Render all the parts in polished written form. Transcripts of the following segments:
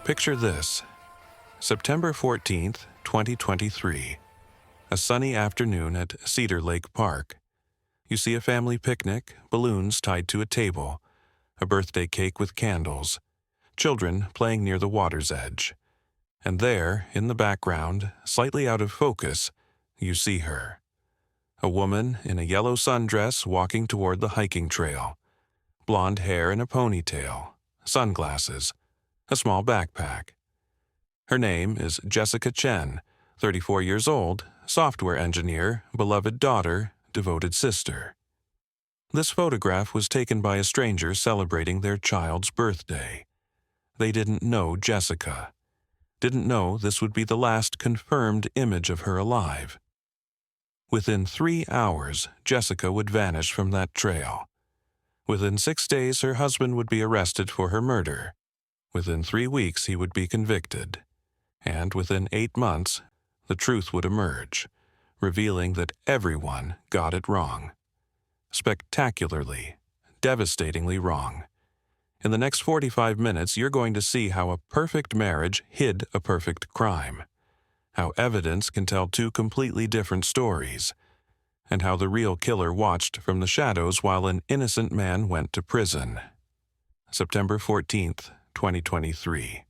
Picture this. September 14th, 2023. A sunny afternoon at Cedar Lake Park. You see a family picnic, balloons tied to a table, a birthday cake with candles, children playing near the water's edge. And there, in the background, slightly out of focus, you see her. A woman in a yellow sundress walking toward the hiking trail. Blonde hair in a ponytail, sunglasses, a small backpack. Her name is Jessica Chen, 34 years old, software engineer, beloved daughter, devoted sister. This photograph was taken by a stranger celebrating their child's birthday. They didn't know Jessica. Didn't know this would be the last confirmed image of her alive. Within 3 hours, Jessica would vanish from that trail. Within 6 days, her husband would be arrested for her murder. Within 3 weeks, he would be convicted. And within 8 months, the truth would emerge, revealing that everyone got it wrong. Spectacularly, devastatingly wrong. In the next 45 minutes, you're going to see how a perfect marriage hid a perfect crime, how evidence can tell two completely different stories, and how the real killer watched from the shadows while an innocent man went to prison. September 14th, 2023.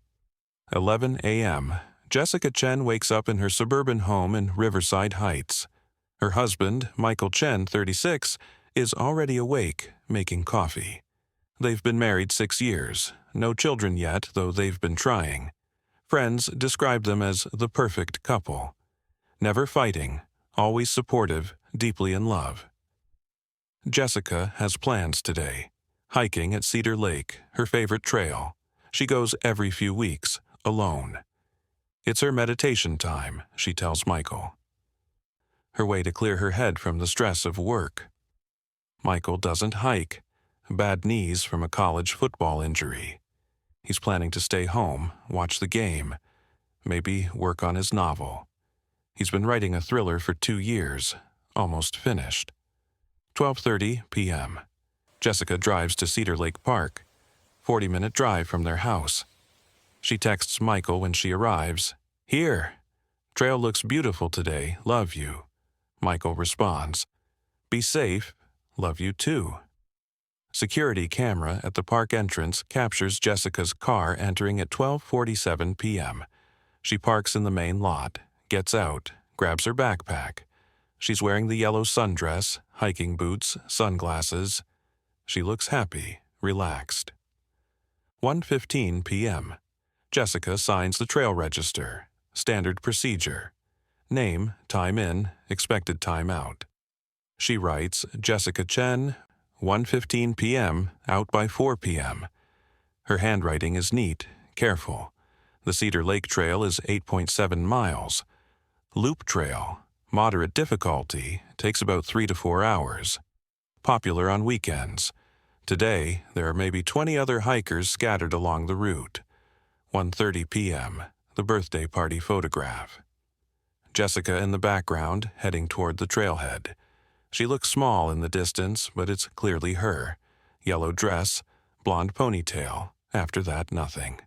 11 a.m. Jessica Chen wakes up in her suburban home in Riverside Heights. Her husband, Michael Chen, 36, is already awake, making coffee. They've been married 6 years, no children yet, though they've been trying. Friends describe them as the perfect couple. Never fighting, always supportive, deeply in love. Jessica has plans today. Hiking at Cedar Lake, her favorite trail. She goes every few weeks, alone. It's her meditation time, she tells Michael. Her way to clear her head from the stress of work. Michael doesn't hike. Bad knees from a college football injury. He's planning to stay home, watch the game, maybe work on his novel. He's been writing a thriller for 2 years, almost finished. 12:30 p.m. Jessica drives to Cedar Lake Park, 40-minute drive from their house. She texts Michael when she arrives, "Here. Trail looks beautiful today, love you." Michael responds, "Be safe, love you too." Security camera at the park entrance captures Jessica's car entering at 12:47 p.m. She parks in the main lot, gets out, grabs her backpack. She's wearing the yellow sundress, hiking boots, sunglasses. She looks happy, relaxed. 1:15 p.m. Jessica signs the trail register. Standard procedure. Name, time in, expected time out. She writes, Jessica Chen, 1:15 p.m., out by 4 p.m. Her handwriting is neat, careful. The Cedar Lake Trail is 8.7 miles. Loop trail, moderate difficulty, takes about 3 to 4 hours. Popular on weekends. Today, there are maybe 20 other hikers scattered along the route. 1:30 p.m., the birthday party photograph. Jessica in the background, heading toward the trailhead. She looks small in the distance, but it's clearly her. Yellow dress, blonde ponytail, after that nothing.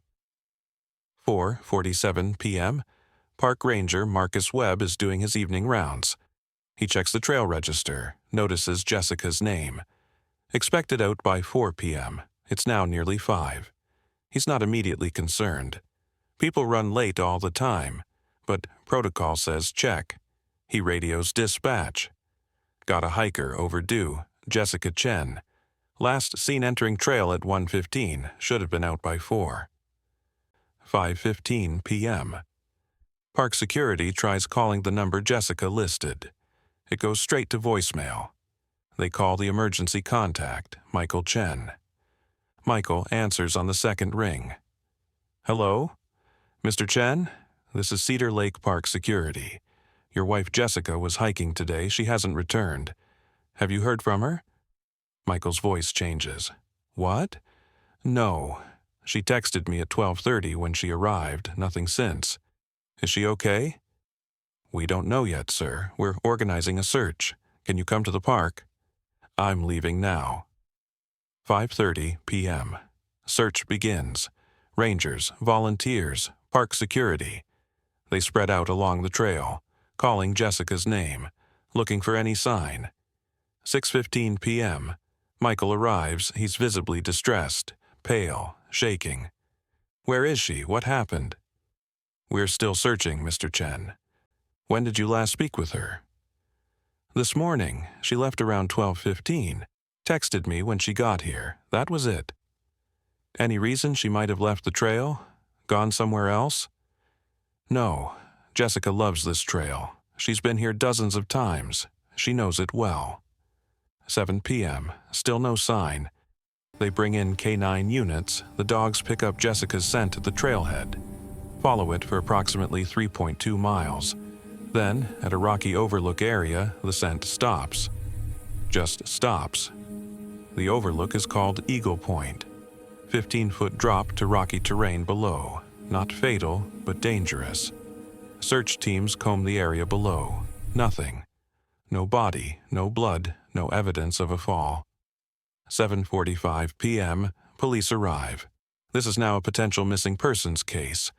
4:47 p.m., Park Ranger Marcus Webb is doing his evening rounds. He checks the trail register, notices Jessica's name. Expected out by 4 p.m., it's now nearly 5. He's not immediately concerned. People run late all the time, but protocol says check. He radios dispatch. Got a hiker overdue, Jessica Chen. Last seen entering trail at 1:15, should have been out by 4. 5:15 p.m. Park security tries calling the number Jessica listed. It goes straight to voicemail. They call the emergency contact, Michael Chen. Michael answers on the second ring. Hello? Mr. Chen? This is Cedar Lake Park Security. Your wife Jessica was hiking today. She hasn't returned. Have you heard from her? Michael's voice changes. What? No. She texted me at 12:30 when she arrived, nothing since. Is she okay? We don't know yet, sir. We're organizing a search. Can you come to the park? I'm leaving now. 5:30 p.m. Search begins. Rangers, volunteers, park security. They spread out along the trail, calling Jessica's name, looking for any sign. 6:15 p.m. Michael arrives. He's visibly distressed, pale, shaking. "Where is she? What happened?" "We're still searching, Mr. Chen." "When did you last speak with her?" "This morning. She left around 12:15. Texted me when she got here. That was it." "Any reason she might have left the trail? Gone somewhere else?" "No. Jessica loves this trail. She's been here dozens of times. She knows it well." 7 p.m. Still no sign. They bring in K9 units. The dogs pick up Jessica's scent at the trailhead. Follow it for approximately 3.2 miles. Then, at a rocky overlook area, the scent stops. Just stops. The overlook is called Eagle Point. 15-foot drop to rocky terrain below. Not fatal, but dangerous. Search teams comb the area below. Nothing. No body, no blood, no evidence of a fall. 7:45 p.m. Police arrive. This is now a potential missing persons case.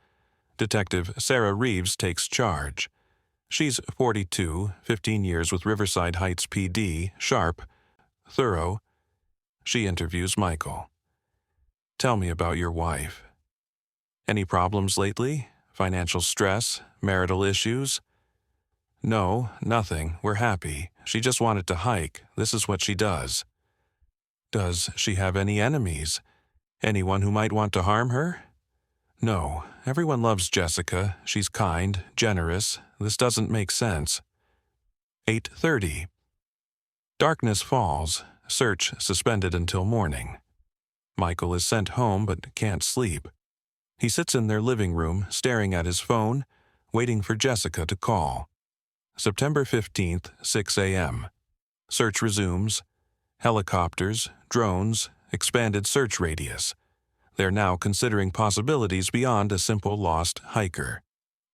Detective Sarah Reeves takes charge. She's 42, 15 years with Riverside Heights PD, sharp, thorough. She interviews Michael. "Tell me about your wife. Any problems lately? Financial stress? Marital issues?" "No, nothing. We're happy. She just wanted to hike. This is what she does." "Does she have any enemies? Anyone who might want to harm her?" "No. Everyone loves Jessica. She's kind, generous. This doesn't make sense." 8:30. Darkness falls. Search suspended until morning. Michael is sent home but can't sleep. He sits in their living room, staring at his phone, waiting for Jessica to call. September 15th, 6 a.m. Search resumes. Helicopters, drones, expanded search radius. They're now considering possibilities beyond a simple lost hiker.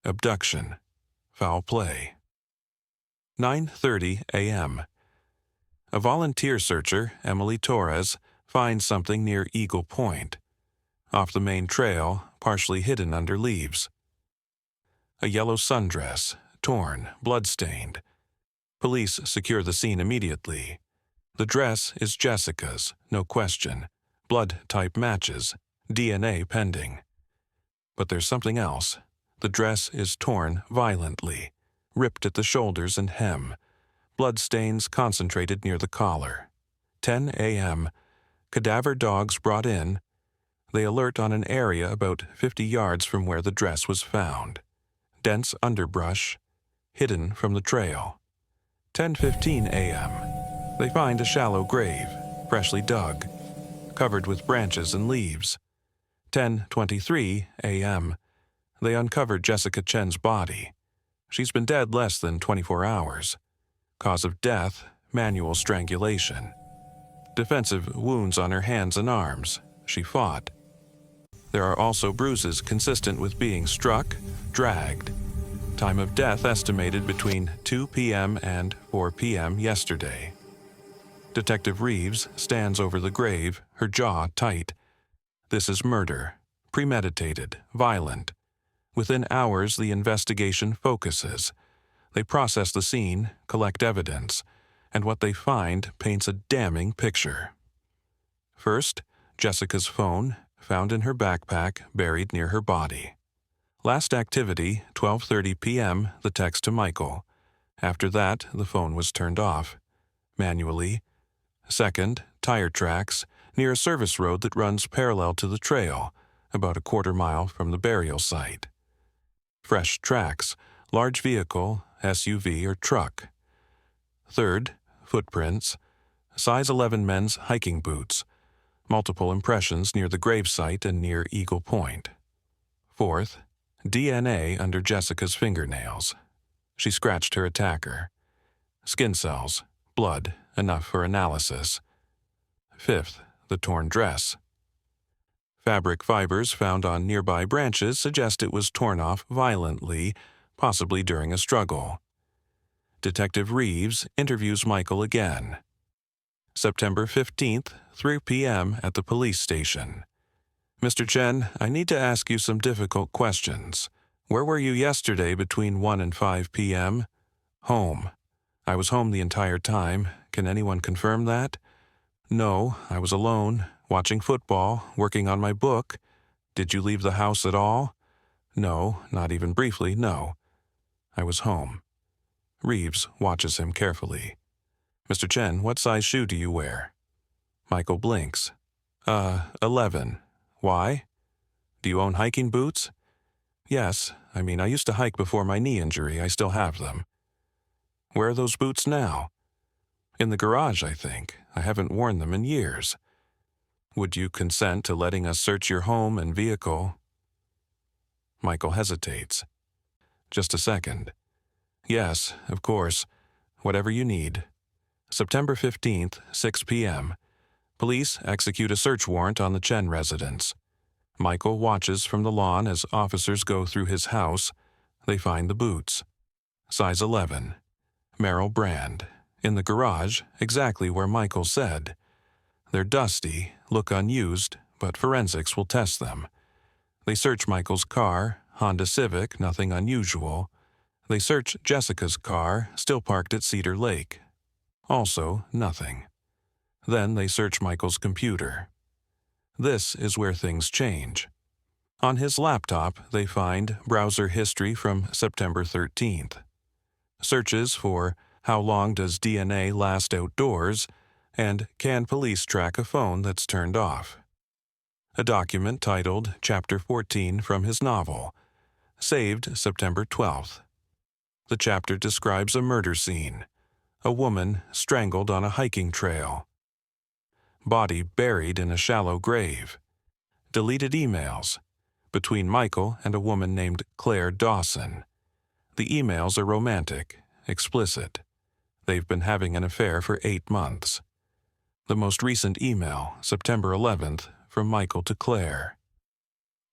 Abduction. Foul play. 9:30 a.m. A volunteer searcher, Emily Torres, finds something near Eagle Point. Off the main trail, partially hidden under leaves. A yellow sundress, torn, blood-stained. Police secure the scene immediately. The dress is Jessica's, no question. Blood type matches. DNA pending. But there's something else. The dress is torn violently, ripped at the shoulders and hem. Blood stains concentrated near the collar. 10 a.m. Cadaver dogs brought in. They alert on an area about 50 yards from where the dress was found. Dense underbrush, hidden from the trail. 10:15 a.m. They find a shallow grave, freshly dug, covered with branches and leaves. 10:23 a.m. They uncovered Jessica Chen's body. She's been dead less than 24 hours. Cause of death, manual strangulation. Defensive wounds on her hands and arms. She fought. There are also bruises consistent with being struck, dragged. Time of death estimated between 2 p.m. and 4 p.m. yesterday. Detective Reeves stands over the grave, her jaw tight. This is murder. Premeditated, violent. Within hours, the investigation focuses. They process the scene, collect evidence, and what they find paints a damning picture. First, Jessica's phone, found in her backpack, buried near her body. Last activity, 12:30 p.m., the text to Michael. After that, the phone was turned off. Manually. Second, tire tracks, near a service road that runs parallel to the trail, about a quarter-mile from the burial site. Fresh tracks, large vehicle, SUV or truck. Third, footprints, size 11 men's hiking boots, multiple impressions near the gravesite and near Eagle Point. Fourth, DNA under Jessica's fingernails. She scratched her attacker. Skin cells, blood, enough for analysis. Fifth, the torn dress. Fabric fibers found on nearby branches suggest it was torn off violently, possibly during a struggle. Detective Reeves interviews Michael again. September 15th, 3 p.m. at the police station. Mr. Chen, I need to ask you some difficult questions. Where were you yesterday between 1 and 5 p.m.? Home. I was home the entire time. Can anyone confirm that? No, I was alone, watching football, working on my book. Did you leave the house at all? No, not even briefly, no. I was home. Reeves watches him carefully. Mr. Chen, what size shoe do you wear? Michael blinks. 11. Why? Do you own hiking boots? Yes, I used to hike before my knee injury. I still have them. Where are those boots now? In the garage, I think. I haven't worn them in years. Would you consent to letting us search your home and vehicle? Michael hesitates. Just a second. Yes, of course. Whatever you need. September 15th, 6 p.m. Police execute a search warrant on the Chen residence. Michael watches from the lawn as officers go through his house. They find the boots. Size 11. Merrill brand. In the garage, exactly where Michael said. They're dusty, look unused, but forensics will test them. They search Michael's car, Honda Civic, nothing unusual. They search Jessica's car, still parked at Cedar Lake. Also, nothing. Then they search Michael's computer. This is where things change. On his laptop, they find browser history from September 13th. Searches for how long does DNA last outdoors, and can police track a phone that's turned off. A document titled Chapter 14 from his novel, saved September 12th. The chapter describes a murder scene. A woman strangled on a hiking trail. Body buried in a shallow grave. Deleted emails. Between Michael and a woman named Claire Dawson. The emails are romantic, explicit. They've been having an affair for 8 months. The most recent email, September 11th, from Michael to Claire.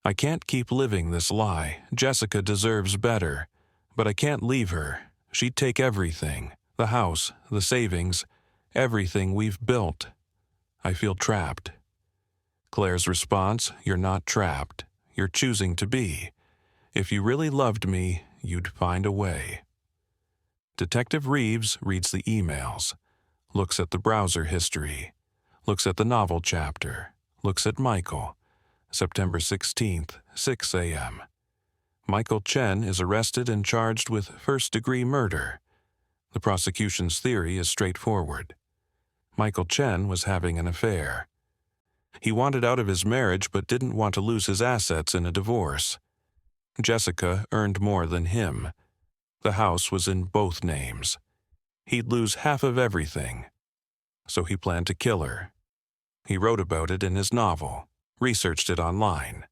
I can't keep living this lie. Jessica deserves better. But I can't leave her. She'd take everything. The house, the savings, everything we've built. I feel trapped. Claire's response, you're not trapped. You're choosing to be. If you really loved me, you'd find a way. Detective Reeves reads the emails, looks at the browser history, looks at the novel chapter, looks at Michael. September 16th, 6 a.m. Michael Chen is arrested and charged with first-degree murder. The prosecution's theory is straightforward. Michael Chen was having an affair. He wanted out of his marriage but didn't want to lose his assets in a divorce. Jessica earned more than him. The house was in both names. He'd lose half of everything. So he planned to kill her. He wrote about it in his novel, researched it online.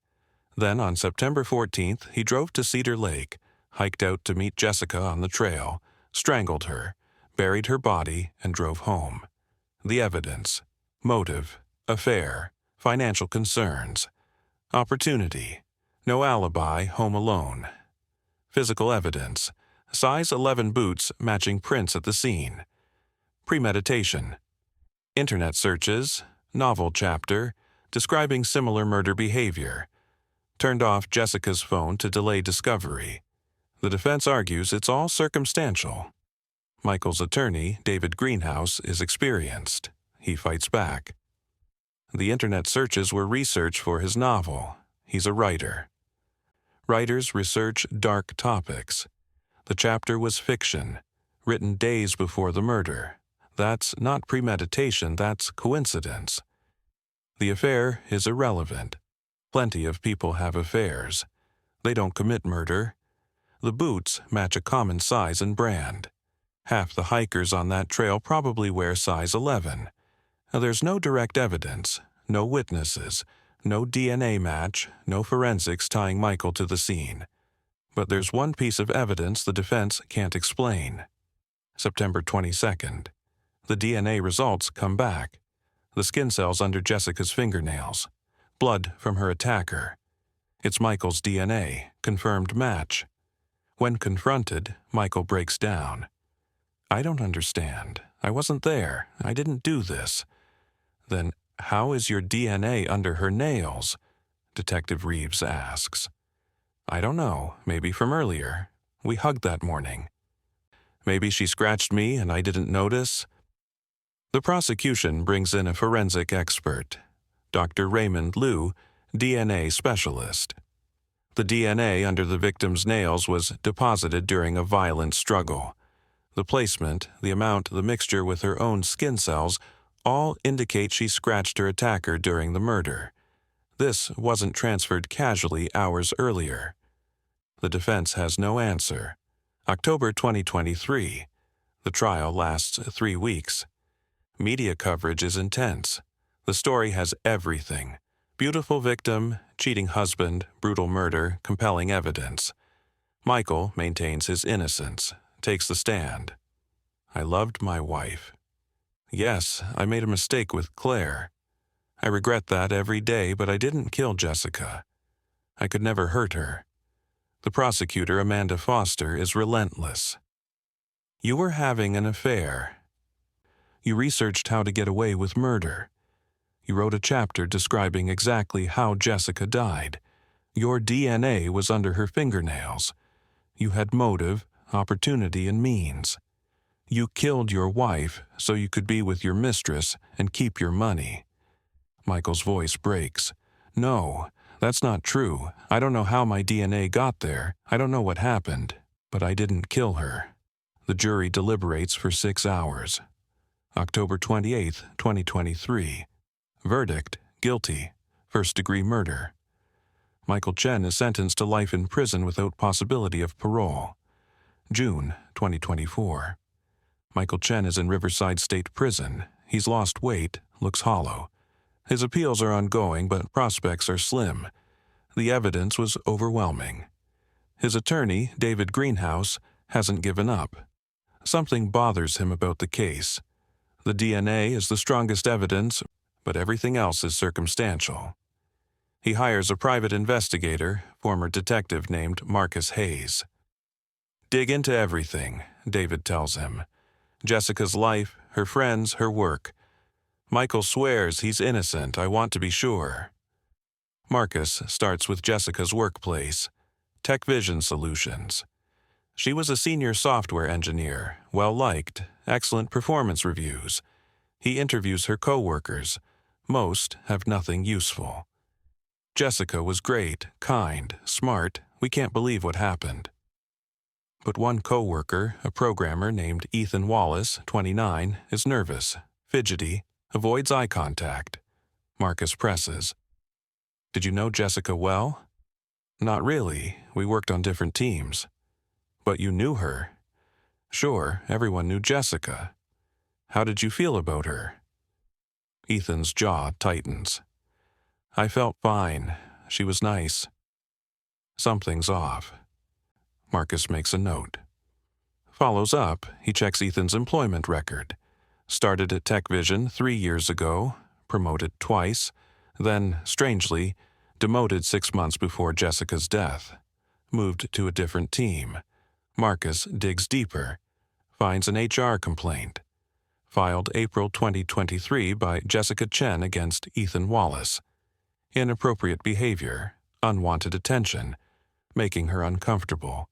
Then on September 14th, he drove to Cedar Lake, hiked out to meet Jessica on the trail, strangled her, buried her body, and drove home. The evidence: motive, affair, financial concerns, opportunity, no alibi, home alone. Physical evidence: size 11 boots matching prints at the scene. Premeditation. Internet searches, novel chapter, describing similar murder behavior. Turned off Jessica's phone to delay discovery. The defense argues it's all circumstantial. Michael's attorney, David Greenhouse, is experienced. He fights back. The internet searches were research for his novel. He's a writer. Writers research dark topics. The chapter was fiction, written days before the murder. That's not premeditation, that's coincidence. The affair is irrelevant. Plenty of people have affairs. They don't commit murder. The boots match a common size and brand. Half the hikers on that trail probably wear size 11. There's no direct evidence, no witnesses, no DNA match, no forensics tying Michael to the scene. But there's one piece of evidence the defense can't explain. September 22nd. The DNA results come back. The skin cells under Jessica's fingernails. Blood from her attacker. It's Michael's DNA, confirmed match. When confronted, Michael breaks down. I don't understand. I wasn't there. I didn't do this. Then how is your DNA under her nails? Detective Reeves asks. I don't know, maybe from earlier. We hugged that morning. Maybe she scratched me and I didn't notice. The prosecution brings in a forensic expert, Dr. Raymond Liu, DNA specialist. The DNA under the victim's nails was deposited during a violent struggle. The placement, the amount, the mixture with her own skin cells all indicate she scratched her attacker during the murder. This wasn't transferred casually hours earlier. The defense has no answer. October 2023. The trial lasts 3 weeks. Media coverage is intense. The story has everything. Beautiful victim, cheating husband, brutal murder, compelling evidence. Michael maintains his innocence, takes the stand. I loved my wife. Yes, I made a mistake with Claire. I regret that every day, but I didn't kill Jessica. I could never hurt her. The prosecutor, Amanda Foster, is relentless. You were having an affair. You researched how to get away with murder. You wrote a chapter describing exactly how Jessica died. Your DNA was under her fingernails. You had motive, opportunity, and means. You killed your wife so you could be with your mistress and keep your money. Michael's voice breaks. No, that's not true. I don't know how my DNA got there. I don't know what happened, but I didn't kill her. The jury deliberates for 6 hours. October 28, 2023. Verdict, guilty, first-degree murder. Michael Chen is sentenced to life in prison without possibility of parole. June 2024. Michael Chen is in Riverside State Prison. He's lost weight, looks hollow. His appeals are ongoing, but prospects are slim. The evidence was overwhelming. His attorney, David Greenhouse, hasn't given up. Something bothers him about the case. The DNA is the strongest evidence, but everything else is circumstantial. He hires a private investigator, former detective named Marcus Hayes. Dig into everything, David tells him. Jessica's life, her friends, her work. Michael swears he's innocent, I want to be sure. Marcus starts with Jessica's workplace, Tech Vision Solutions. She was a senior software engineer, well-liked, excellent performance reviews. He interviews her coworkers. Most have nothing useful. Jessica was great, kind, smart. We can't believe what happened. But one coworker, a programmer named Ethan Wallace, 29, is nervous, fidgety, avoids eye contact. Marcus presses. Did you know Jessica well? Not really. We worked on different teams. But you knew her. Sure, everyone knew Jessica. How did you feel about her? Ethan's jaw tightens. I felt fine. She was nice. Something's off. Marcus makes a note. Follows up, he checks Ethan's employment record. Started at Tech Vision 3 years ago, promoted twice, then, strangely, demoted 6 months before Jessica's death. Moved to a different team. Marcus digs deeper. Finds an HR complaint. Filed April 2023 by Jessica Chen against Ethan Wallace. Inappropriate behavior, unwanted attention, making her uncomfortable.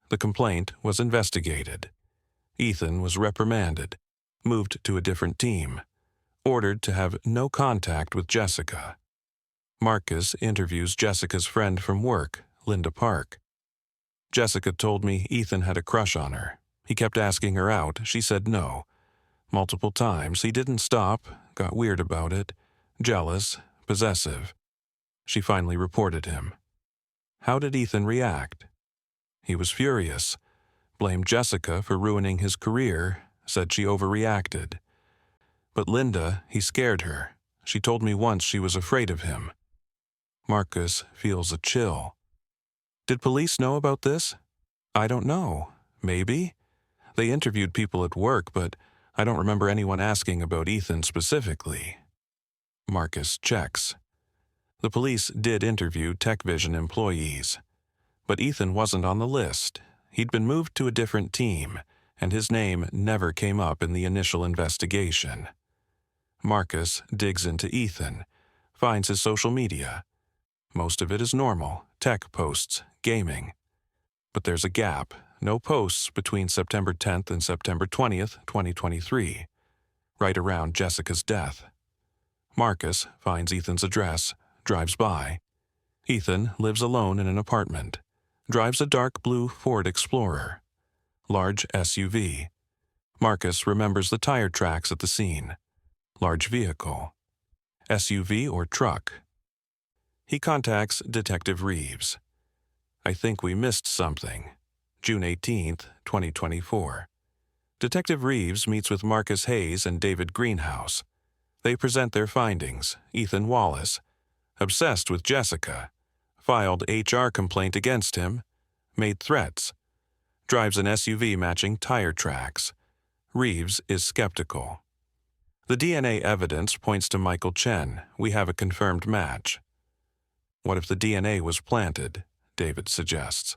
The complaint was investigated. Ethan was reprimanded, moved to a different team, ordered to have no contact with Jessica. Marcus interviews Jessica's friend from work, Linda Park. Jessica told me Ethan had a crush on her. He kept asking her out. She said no. Multiple times. He didn't stop, got weird about it, jealous, possessive. She finally reported him. How did Ethan react? He was furious, blamed Jessica for ruining his career, said she overreacted. But Linda, he scared her. She told me once she was afraid of him. Marcus feels a chill. Did police know about this? I don't know. Maybe. They interviewed people at work, but I don't remember anyone asking about Ethan specifically. Marcus checks. The police did interview Tech Vision employees. But Ethan wasn't on the list. He'd been moved to a different team, and his name never came up in the initial investigation. Marcus digs into Ethan, finds his social media. Most of it is normal, tech posts, gaming. But there's a gap, no posts between September 10th and September 20th, 2023, right around Jessica's death. Marcus finds Ethan's address, drives by. Ethan lives alone in an apartment, drives a dark blue Ford Explorer, large SUV. Marcus remembers the tire tracks at the scene. Large vehicle. SUV or truck. He contacts Detective Reeves. I think we missed something. June 18th, 2024. Detective Reeves meets with Marcus Hayes and David Greenhouse. They present their findings. Ethan Wallace, obsessed with Jessica, filed HR complaint against him, made threats, drives an SUV matching tire tracks. Reeves is skeptical. The DNA evidence points to Michael Chen. We have a confirmed match. What if the DNA was planted? David suggests.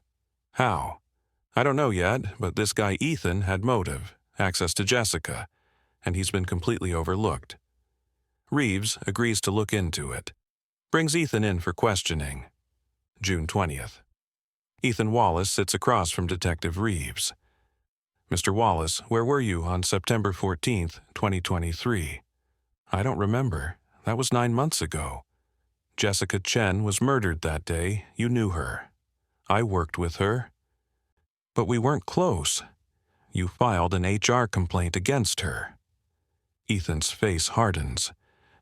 How? I don't know yet, but this guy Ethan had motive, access to Jessica, and he's been completely overlooked. Reeves agrees to look into it. Brings Ethan in for questioning. June 20th. Ethan Wallace sits across from Detective Reeves. Mr. Wallace, where were you on September 14th, 2023? I don't remember. That was 9 months ago. Jessica Chen was murdered that day. You knew her. I worked with her. But we weren't close. You filed an HR complaint against her. Ethan's face hardens.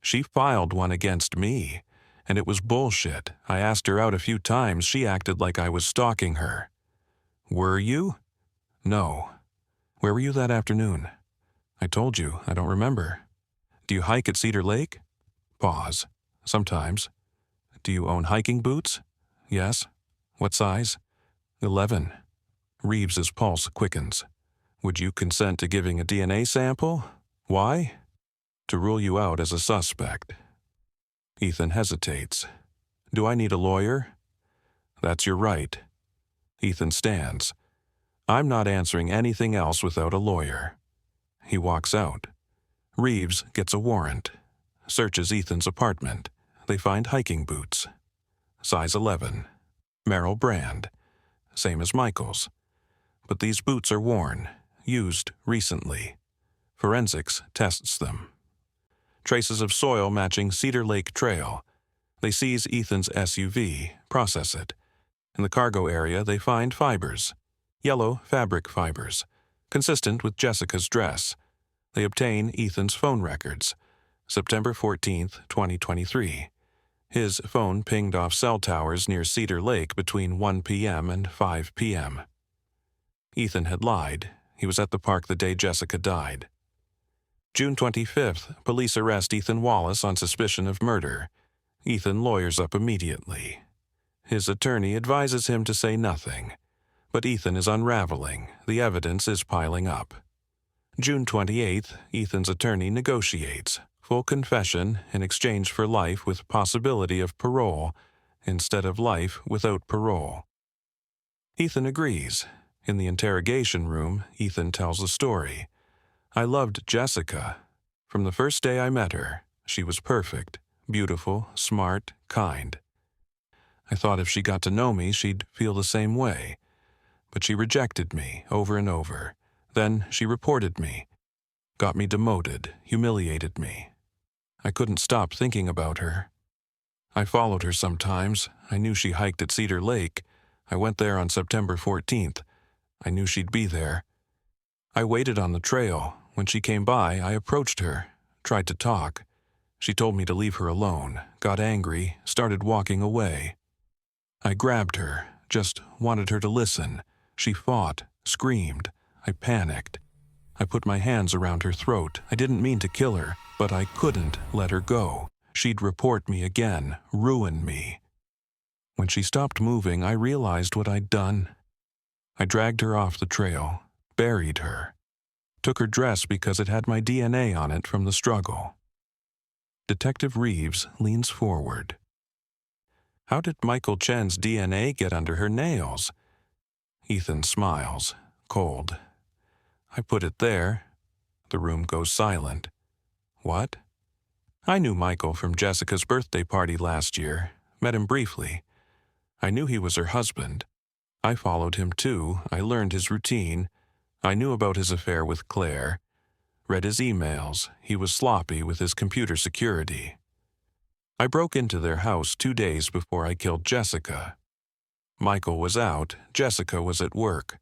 She filed one against me. And it was bullshit. I asked her out a few times. She acted like I was stalking her. Were you? No. Where were you that afternoon? I told you, I don't remember. Do you hike at Cedar Lake? Pause. Sometimes. Do you own hiking boots? Yes. What size? 11. Reeves's pulse quickens. Would you consent to giving a DNA sample? Why? To rule you out as a suspect. Ethan hesitates. Do I need a lawyer? That's your right. Ethan stands. I'm not answering anything else without a lawyer. He walks out. Reeves gets a warrant. Searches Ethan's apartment. They find hiking boots. Size 11. Merrill brand. Same as Michael's. But these boots are worn. Used recently. Forensics tests them. Traces of soil matching Cedar Lake Trail. They seize Ethan's SUV, process it. In the cargo area, they find fibers. Yellow fabric fibers, consistent with Jessica's dress. They obtain Ethan's phone records. September 14th, 2023. His phone pinged off cell towers near Cedar Lake between 1 p.m. and 5 p.m. Ethan had lied. He was at the park the day Jessica died. June 25th, police arrest Ethan Wallace on suspicion of murder. Ethan lawyers up immediately. His attorney advises him to say nothing. But Ethan is unraveling. The evidence is piling up. June 28th, Ethan's attorney negotiates. Full confession in exchange for life with possibility of parole, instead of life without parole. Ethan agrees. In the interrogation room, Ethan tells the story. I loved Jessica. From the first day I met her, she was perfect, beautiful, smart, kind. I thought if she got to know me, she'd feel the same way. But she rejected me over and over. Then she reported me, got me demoted, humiliated me. I couldn't stop thinking about her. I followed her sometimes. I knew she hiked at Cedar Lake. I went there on September 14th. I knew she'd be there. I waited on the trail. When she came by, I approached her, tried to talk. She told me to leave her alone, got angry, started walking away. I grabbed her, just wanted her to listen. She fought, screamed. I panicked. I put my hands around her throat. I didn't mean to kill her, but I couldn't let her go. She'd report me again, ruin me. When she stopped moving, I realized what I'd done. I dragged her off the trail, buried her. Took her dress because it had my DNA on it from the struggle. Detective Reeves leans forward. How did Michael Chen's DNA get under her nails? Ethan smiles, cold. I put it there. The room goes silent. What? I knew Michael from Jessica's birthday party last year. met him briefly. I knew he was her husband. I followed him too. I learned his routine. I knew about his affair with Claire. Read his emails. He was sloppy with his computer security. I broke into their house 2 days before I killed Jessica. Michael was out. Jessica was at work.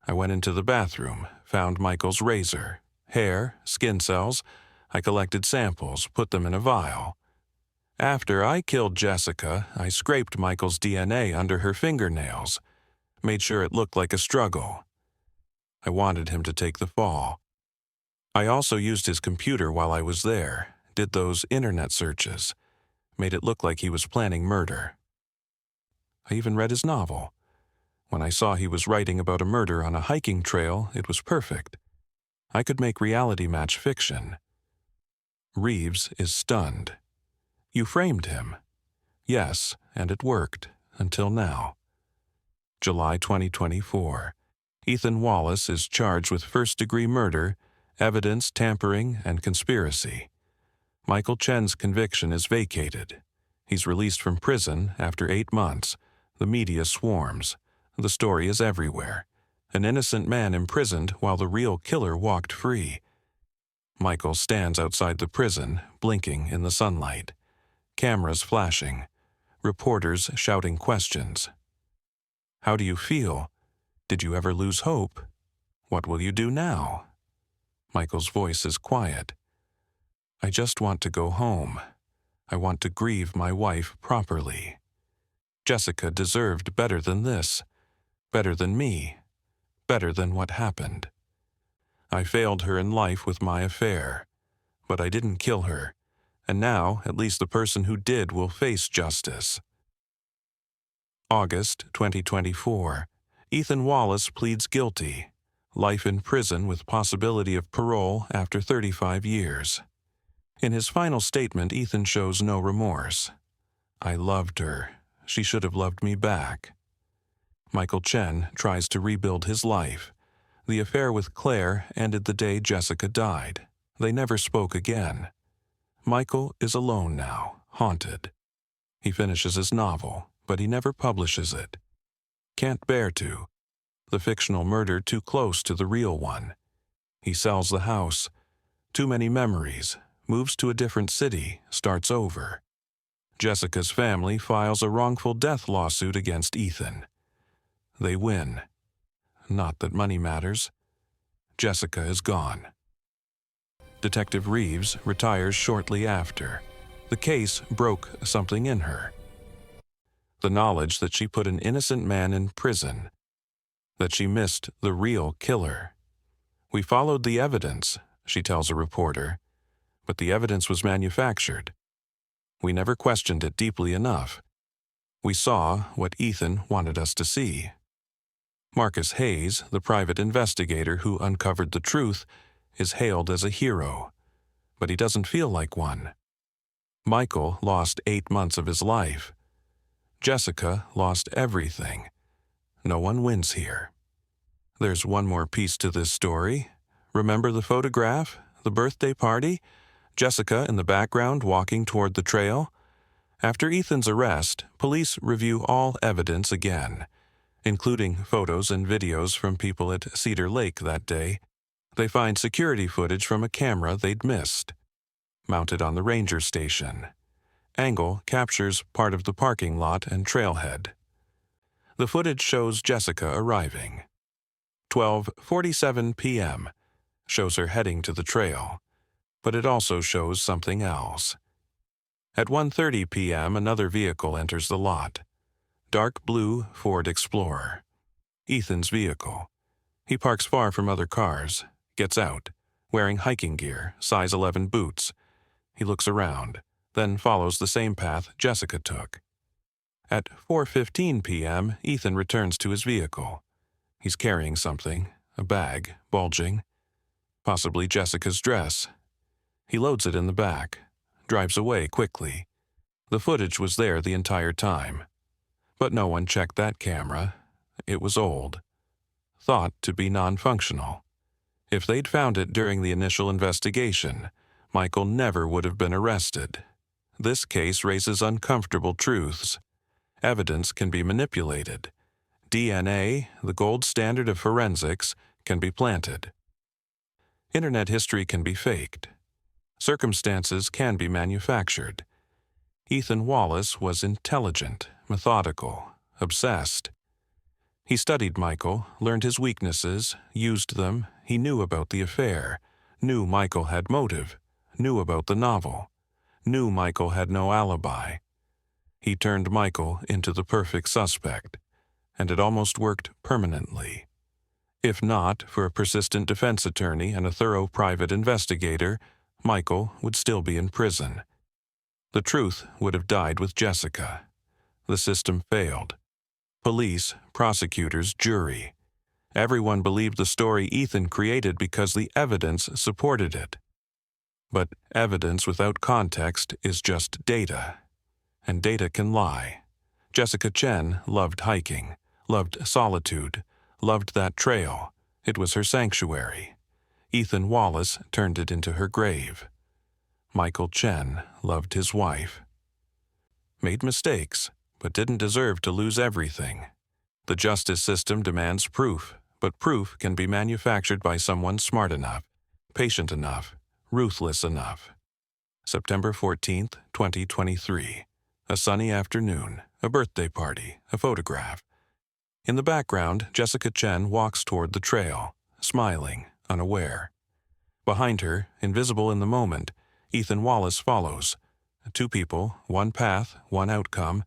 I went into the bathroom, found Michael's razor, hair, skin cells. I collected samples, put them in a vial. After I killed Jessica, I scraped Michael's DNA under her fingernails, made sure it looked like a struggle. I wanted him to take the fall. I also used his computer while I was there, did those internet searches, made it look like he was planning murder. I even read his novel. When I saw he was writing about a murder on a hiking trail, it was perfect. I could make reality match fiction. Reeves is stunned. You framed him. Yes, and it worked, until now. July 2024. Ethan Wallace is charged with first-degree murder, evidence tampering, and conspiracy. Michael Chen's conviction is vacated. He's released from prison after 8 months. The media swarms. The story is everywhere. An innocent man imprisoned while the real killer walked free. Michael stands outside the prison, blinking in the sunlight. Cameras flashing. Reporters shouting questions. How do you feel? Did you ever lose hope? What will you do now? Michael's voice is quiet. I just want to go home. I want to grieve my wife properly. Jessica deserved better than this, better than me, better than what happened. I failed her in life with my affair, but I didn't kill her, and now at least the person who did will face justice. August 2024. Ethan Wallace pleads guilty. Life in prison with possibility of parole after 35 years. In his final statement, Ethan shows no remorse. I loved her. She should have loved me back. Michael Chen tries to rebuild his life. The affair with Claire ended the day Jessica died. They never spoke again. Michael is alone now, haunted. He finishes his novel, but he never publishes it. Can't bear to. The fictional murder too close to the real one. He sells the house. Too many memories. Moves to a different city, starts over. Jessica's family files a wrongful death lawsuit against Ethan. They win. Not that money matters. Jessica is gone. Detective Reeves retires shortly after. The case broke something in her. The knowledge that she put an innocent man in prison. That she missed the real killer. We followed the evidence, she tells a reporter, but the evidence was manufactured. We never questioned it deeply enough. We saw what Ethan wanted us to see. Marcus Hayes, the private investigator who uncovered the truth, is hailed as a hero, but he doesn't feel like one. Michael lost 8 months of his life. Jessica lost everything. No one wins here. There's one more piece to this story. Remember the photograph, the birthday party? Jessica in the background walking toward the trail? After Ethan's arrest, police review all evidence again, including photos and videos from people at Cedar Lake that day. They find security footage from a camera they'd missed, mounted on the ranger station. Angle captures part of the parking lot and trailhead. The footage shows Jessica arriving. 12:47 p.m. shows her heading to the trail, but it also shows something else. At 1:30 p.m., another vehicle enters the lot. Dark blue Ford Explorer. Ethan's vehicle. He parks far from other cars, gets out, wearing hiking gear, size 11 boots. He looks around, then follows the same path Jessica took. At 4:15 p.m., Ethan returns to his vehicle. He's carrying something, a bag, bulging, possibly Jessica's dress. He loads it in the back, drives away quickly. The footage was there the entire time. But no one checked that camera. It was old. Thought to be non-functional. If they'd found it during the initial investigation, Michael never would have been arrested. This case raises uncomfortable truths. Evidence can be manipulated. DNA, the gold standard of forensics, can be planted. Internet history can be faked. Circumstances can be manufactured. Ethan Wallace was intelligent, methodical, obsessed. He studied Michael, learned his weaknesses, used them. He knew about the affair, knew Michael had motive, knew about the novel, knew Michael had no alibi. He turned Michael into the perfect suspect, and it almost worked permanently. If not for a persistent defense attorney and a thorough private investigator, Michael would still be in prison. The truth would have died with Jessica. The system failed. Police, prosecutors, jury. Everyone believed the story Ethan created because the evidence supported it. But evidence without context is just data. And data can lie. Jessica Chen loved hiking, loved solitude, loved that trail. It was her sanctuary. Ethan Wallace turned it into her grave. Michael Chen loved his wife. Made mistakes, but didn't deserve to lose everything. The justice system demands proof, but proof can be manufactured by someone smart enough, patient enough, ruthless enough. September 14th, 2023. A sunny afternoon, a birthday party, a photograph. In the background, Jessica Chen walks toward the trail, smiling, unaware. Behind her, invisible in the moment, Ethan Wallace follows. Two people, one path, one outcome.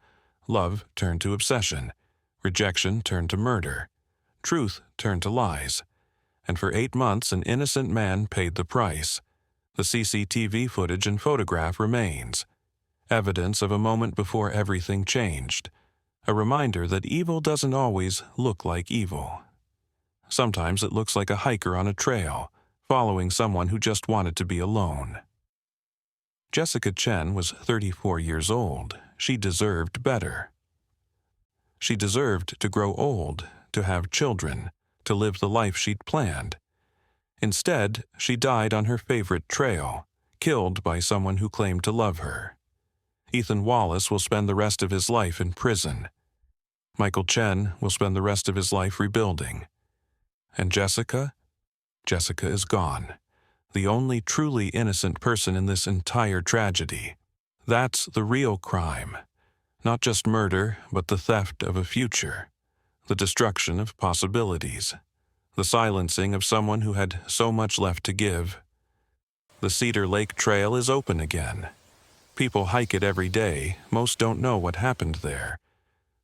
Love turned to obsession. Rejection turned to murder. Truth turned to lies. And for 8 months, an innocent man paid the price. The CCTV footage and photograph remains. Evidence of a moment before everything changed. A reminder that evil doesn't always look like evil. Sometimes it looks like a hiker on a trail, following someone who just wanted to be alone. Jessica Chen was 34 years old. She deserved better. She deserved to grow old, to have children, to live the life she'd planned. Instead, she died on her favorite trail, killed by someone who claimed to love her. Ethan Wallace will spend the rest of his life in prison. Michael Chen will spend the rest of his life rebuilding. And Jessica? Jessica is gone. The only truly innocent person in this entire tragedy. That's the real crime. Not just murder, but the theft of a future. The destruction of possibilities. The silencing of someone who had so much left to give. The Cedar Lake Trail is open again. People hike it every day. Most don't know what happened there.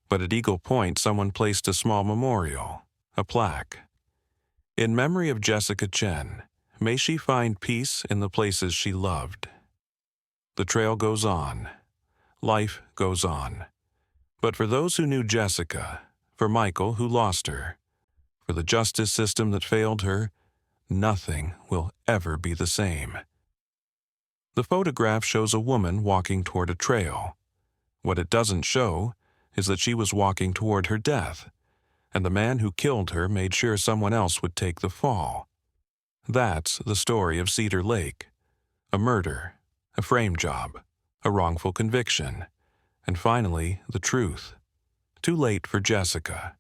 But at Eagle Point, someone placed a small memorial, a plaque. In memory of Jessica Chen, may she find peace in the places she loved. The trail goes on. Life goes on. But for those who knew Jessica, for Michael who lost her, for the justice system that failed her, nothing will ever be the same. The photograph shows a woman walking toward a trail. What it doesn't show is that she was walking toward her death, and the man who killed her made sure someone else would take the fall. That's the story of Cedar Lake. A murder, a frame job, a wrongful conviction, and finally, the truth. Too late for Jessica,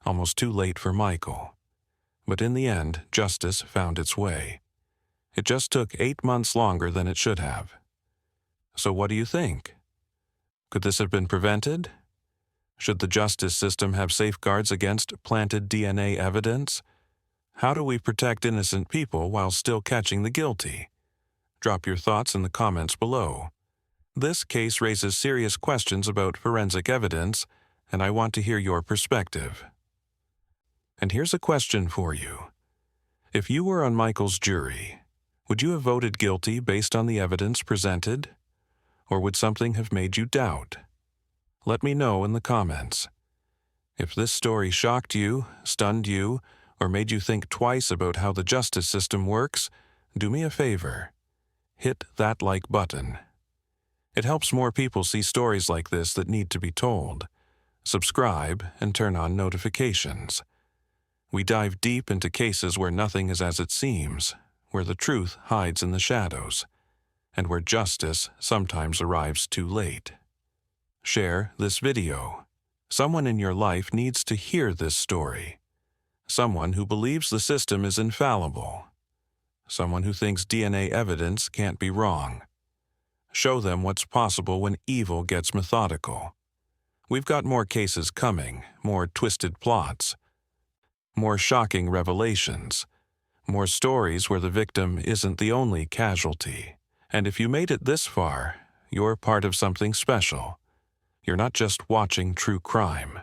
almost too late for Michael. But in the end, justice found its way. It just took 8 months longer than it should have. So what do you think? Could this have been prevented? Should the justice system have safeguards against planted DNA evidence? How do we protect innocent people while still catching the guilty? Drop your thoughts in the comments below. This case raises serious questions about forensic evidence, and I want to hear your perspective. And here's a question for you. If you were on Michael's jury, would you have voted guilty based on the evidence presented? Or would something have made you doubt? Let me know in the comments. If this story shocked you, stunned you, or made you think twice about how the justice system works, do me a favor. Hit that like button. It helps more people see stories like this that need to be told. Subscribe and turn on notifications. We dive deep into cases where nothing is as it seems, where the truth hides in the shadows. and where justice sometimes arrives too late. Share this video. Someone in your life needs to hear this story. Someone who believes the system is infallible. Someone who thinks DNA evidence can't be wrong. Show them what's possible when evil gets methodical. We've got more cases coming, more twisted plots, more shocking revelations, more stories where the victim isn't the only casualty. And if you made it this far, you're part of something special. You're not just watching true crime.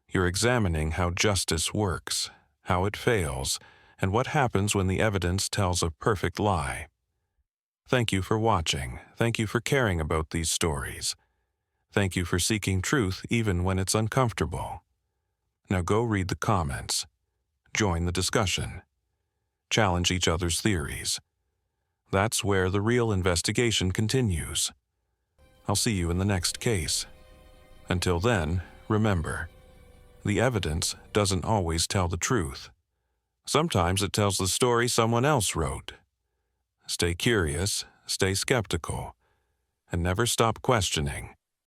You're examining how justice works, how it fails, and what happens when the evidence tells a perfect lie. Thank you for watching. Thank you for caring about these stories. Thank you for seeking truth even when it's uncomfortable. Now go read the comments. Join the discussion. Challenge each other's theories. That's where the real investigation continues. I'll see you in the next case. Until then, remember, the evidence doesn't always tell the truth. Sometimes it tells the story someone else wrote. Stay curious, stay skeptical, and never stop questioning.